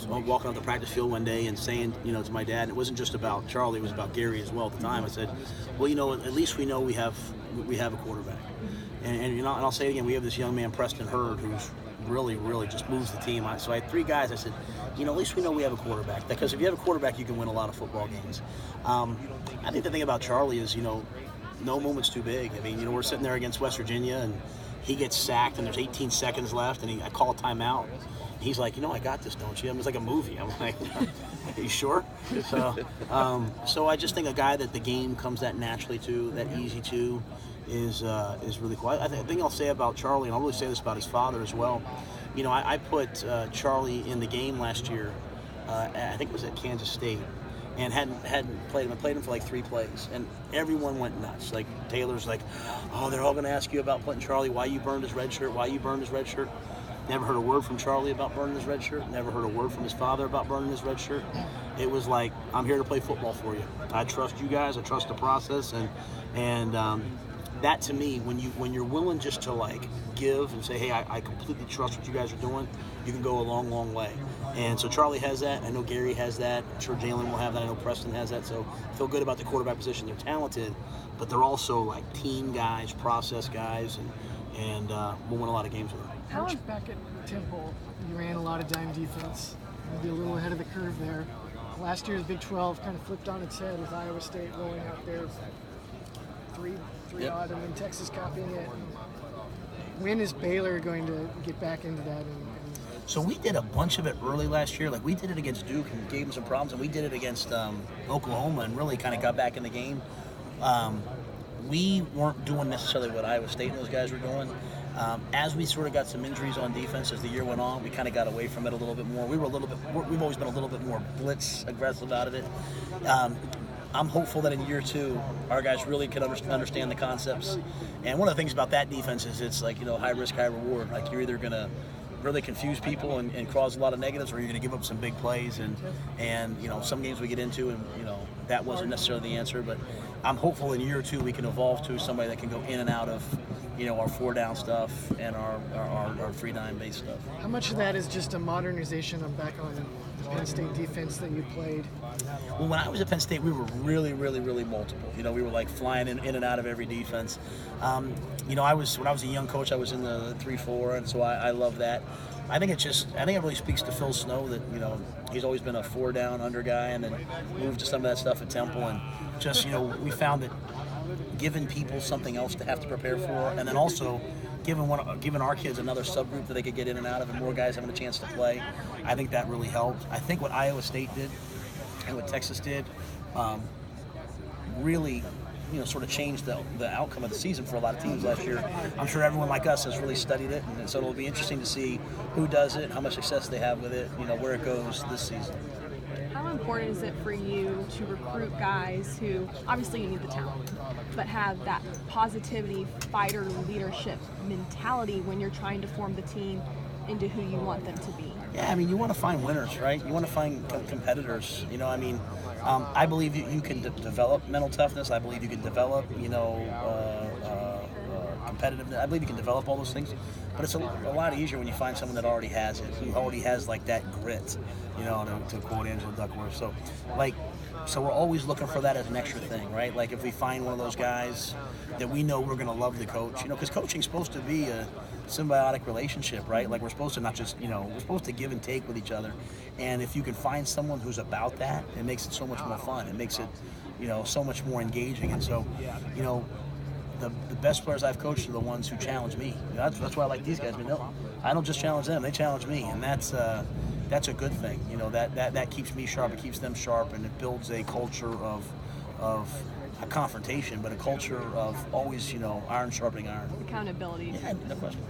Walking off the practice field one day and saying, to my dad, it wasn't just about Charlie, it was about Gary as well at the time. I said, well, at least we know we have a quarterback. And I'll say it again, we have this young man, Preston Hurd, who's really just moves the team. So I had three guys. I said, at least we know we have a quarterback. Because if you have a quarterback, you can win a lot of football games. I think the thing about Charlie is, no moment's too big. I mean, we're sitting there against West Virginia, and he gets sacked, and there's 18 seconds left, and I call a timeout. He's like, I got this, don't you? I mean, it's like a movie. I'm like, are you sure? So I just think a guy that the game comes that naturally to, that easy to, is really cool. I think I'll say about Charlie, and I'll really say this about his father as well. I put Charlie in the game last year. I think it was at Kansas State, and hadn't played him. I played him for like 3 plays, and everyone went nuts. Like Taylor's like, oh, they're all going to ask you about putting Charlie. Why you burned his red shirt? Why you burned his red shirt? Never heard a word from Charlie about burning his red shirt. Never heard a word from his father about burning his red shirt. It was like, I'm here to play football for you. I trust you guys. I trust the process, and that to me, when you're willing just to like give and say, hey, I completely trust what you guys are doing, you can go a long way. And so Charlie has that. I know Gary has that. I'm sure Jalen will have that. I know Preston has that. So I feel good about the quarterback position. They're talented, but they're also like team guys, process guys, and we'll win a lot of games with them. Coach, back at Temple, you ran a lot of dime defense. Maybe a little ahead of the curve there. Last year's Big 12 kind of flipped on its head with Iowa State rolling out there three Yep. odd, and then Texas copying it. When is Baylor going to get back into that? So we did a bunch of it early last year. Like we did it against Duke and gave them some problems, and we did it against Oklahoma and really kind of got back in the game. We weren't doing necessarily what Iowa State and those guys were doing. As we sort of got some injuries on defense as the year went on, we kind of got away from it a little bit more. We've always been a little bit more blitz aggressive out of it. I'm hopeful that in year 2, our guys really can understand the concepts. And one of the things about that defense is it's like, high risk, high reward. Like you're either going to really confuse people and cause a lot of negatives, or you're going to give up some big plays. And some games we get into, and that wasn't necessarily the answer. But I'm hopeful in year 2 we can evolve to somebody that can go in and out of our 4-down stuff and our 3-dime base stuff. How much of that is just a modernization of back on the Penn State defense that you played? Well, when I was at Penn State, we were really multiple. We were like flying in and out of every defense. When I was a young coach, I was in the 3-4, and so I love that. I think it really speaks to Phil Snow that he's always been a 4-down under guy, and then moved to some of that stuff at Temple, and just we found that giving people something else to have to prepare for, and then also giving our kids another subgroup that they could get in and out of, and more guys having a chance to play, I think that really helped. I think what Iowa State did and what Texas did really sort of changed the outcome of the season for a lot of teams last year. I'm sure everyone like us has really studied it, and so it'll be interesting to see who does it, how much success they have with it, where it goes this season. How important is it for you to recruit guys who, obviously you need the talent, but have that positivity, fighter, leadership mentality when you're trying to form the team into who you want them to be? Yeah, I mean, you want to find winners, right? You want to find competitors. I believe you can develop mental toughness. I believe you can develop, competitiveness. I believe you can develop all those things. But it's a lot easier when you find someone that already has it, who already has like that grit, to quote Angela Duckworth. So we're always looking for that as an extra thing, right? Like if we find one of those guys that we know we're going to love the coach, because coaching's supposed to be a symbiotic relationship, right? Like we're supposed to not just, we're supposed to give and take with each other. And if you can find someone who's about that, it makes it so much more fun. It makes it, so much more engaging. And so, the best players I've coached are the ones who challenge me. That's why I like these guys. I don't just challenge them; they challenge me, and that's a good thing. That keeps me sharp. It keeps them sharp, and it builds a culture of a confrontation, but a culture of always, iron sharpening iron. Accountability. Yeah, no question.